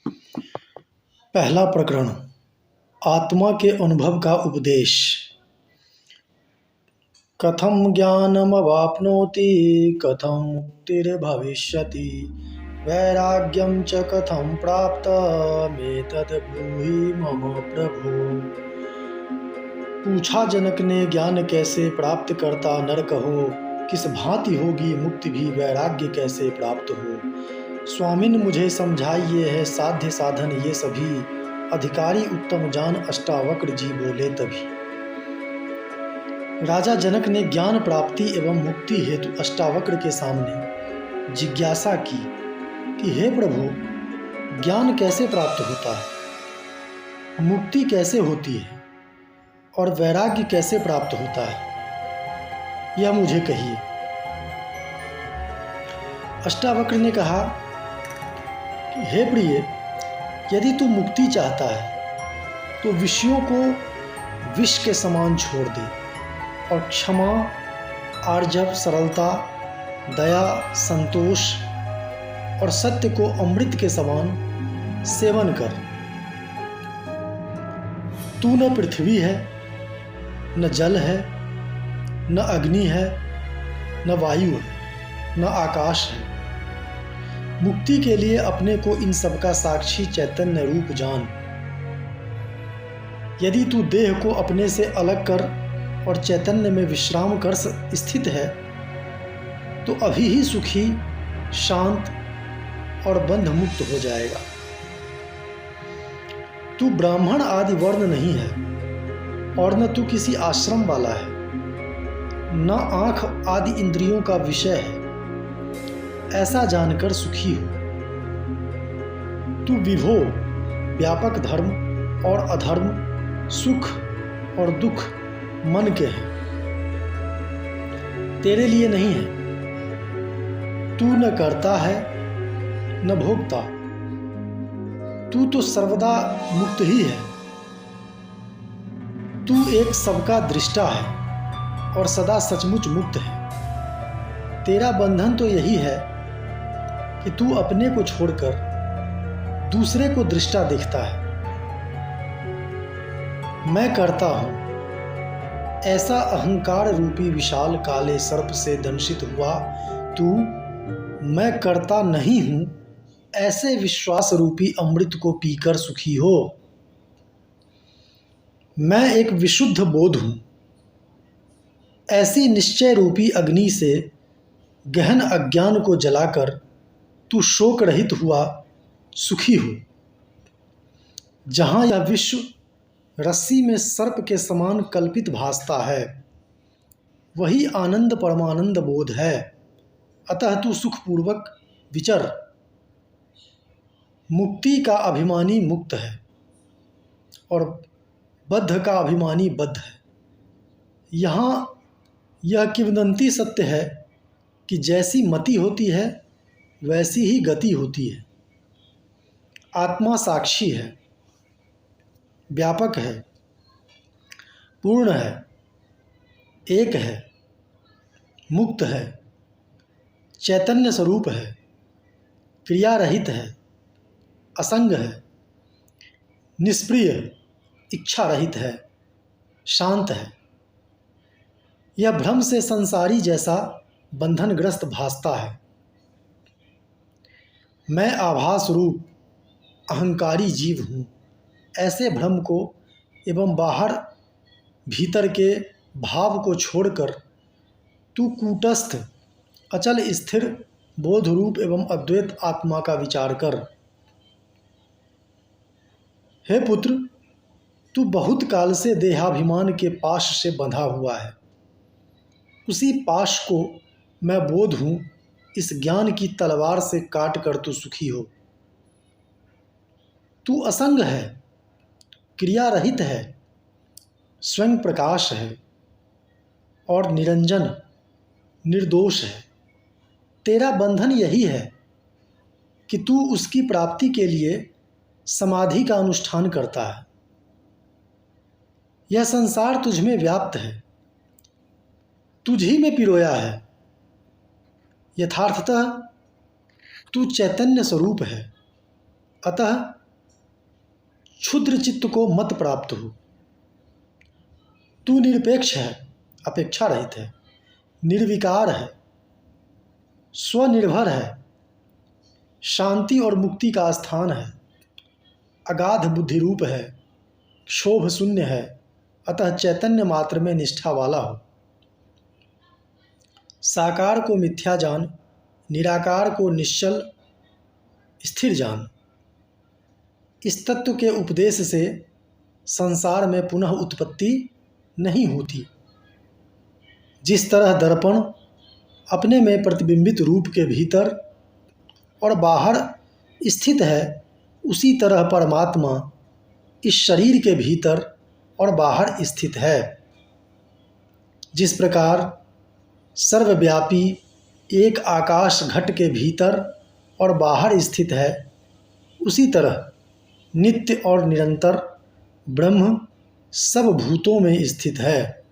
पहला प्रकरण आत्मा के अनुभव का उपदेश। कथम ज्ञानमवाप्नोति कथम मुक्तिर्भविष्यति वैराग्यं च कथम प्राप्तमेतद् ब्रूहि मम प्रभो। पूछा जनक ने, ज्ञान कैसे प्राप्त करता नर कहो, किस भांति होगी मुक्ति भी वैराग्य कैसे प्राप्त हो। स्वामिन मुझे समझाइए है साध्य साधन ये सभी, अधिकारी उत्तम जान अष्टावक्र जी बोले तभी। राजा जनक ने ज्ञान प्राप्ति एवं मुक्ति हेतु अष्टावक्र के सामने जिज्ञासा की कि हे प्रभु, ज्ञान कैसे प्राप्त होता है, मुक्ति कैसे होती है और वैराग्य कैसे प्राप्त होता है, यह मुझे कहिए। अष्टावक्र ने कहा कि हे प्रिय, यदि तू मुक्ति चाहता है तो विषयों को विष के समान छोड़ दे और क्षमा, आर्जव, सरलता, दया, संतोष और सत्य को अमृत के समान सेवन कर। तू न पृथ्वी है, न जल है, न अग्नि है, न वायु है, न आकाश है। मुक्ति के लिए अपने को इन सब का साक्षी चैतन्य रूप जान। यदि तू देह को अपने से अलग कर और चैतन्य में विश्राम कर स्थित है तो अभी ही सुखी, शांत और बंध मुक्त हो जाएगा। तू ब्राह्मण आदि वर्ण नहीं है और न तू किसी आश्रम वाला है, न आंख आदि इंद्रियों का विषय है, ऐसा जानकर सुखी हो। तू विभो, व्यापक धर्म और अधर्म, सुख और दुख मन के हैं, तेरे लिए नहीं है। तू न करता है न भोगता, तू तो सर्वदा मुक्त ही है। तू एक सबका दृष्टा है और सदा सचमुच मुक्त है। तेरा बंधन तो यही है कि तू अपने को छोड़कर दूसरे को दृष्टा देखता है। मैं करता हूं, ऐसा अहंकार रूपी विशाल काले सर्प से दंशित हुआ तू मैं करता नहीं हूं, ऐसे विश्वास रूपी अमृत को पीकर सुखी हो। मैं एक विशुद्ध बोध हूं, ऐसी निश्चय रूपी अग्नि से गहन अज्ञान को जलाकर तू शोक रहित हुआ सुखी हो। जहाँ यह विश्व रस्सी में सर्प के समान कल्पित भासता है, वही आनंद परमानंद बोध है। अतः तू सुखपूर्वक विचर। मुक्ति का अभिमानी मुक्त है और बद्ध का अभिमानी बद्ध है। यहाँ यह किंवदंती सत्य है कि जैसी मति होती है वैसी ही गति होती है। आत्मा साक्षी है, व्यापक है, पूर्ण है, एक है, मुक्त है, चैतन्य स्वरूप है, क्रिया रहित है, असंग है, निष्प्रिय, इच्छा रहित है, शांत है। यह भ्रम से संसारी जैसा बंधनग्रस्त भासता है। मैं आभास रूप अहंकारी जीव हूँ, ऐसे भ्रम को एवं बाहर भीतर के भाव को छोड़कर तू कूटस्थ, अचल, स्थिर, बोध रूप एवं अद्वैत आत्मा का विचार कर। हे पुत्र, तू बहुत काल से देहाभिमान के पाश से बंधा हुआ है। उसी पाश को मैं बोध हूँ, इस ज्ञान की तलवार से काट कर तू सुखी हो। तू असंग है, क्रिया रहित है, स्वयं प्रकाश है और निरंजन, निर्दोष है। तेरा बंधन यही है कि तू उसकी प्राप्ति के लिए समाधि का अनुष्ठान करता है। यह संसार तुझ में व्याप्त है, तुझ ही में पिरोया है। यथार्थतः तू चैतन्य स्वरूप है, अतः क्षुद्र चित्त को मत प्राप्त हो। तू निरपेक्ष है, अपेक्षा रहित है, निर्विकार है, स्वनिर्भर है, शांति और मुक्ति का स्थान है, अगाध बुद्धि रूप है, क्षोभ शून्य है, अतः चैतन्य मात्र में निष्ठा वाला हो। साकार को मिथ्या जान, निराकार को निश्चल स्थिर जान। इस तत्व के उपदेश से संसार में पुनः उत्पत्ति नहीं होती। जिस तरह दर्पण अपने में प्रतिबिंबित रूप के भीतर और बाहर स्थित है, उसी तरह परमात्मा इस शरीर के भीतर और बाहर स्थित है। जिस प्रकार सर्वव्यापी एक आकाश घट के भीतर और बाहर स्थित है, उसी तरह नित्य और निरंतर ब्रह्म सब भूतों में स्थित है।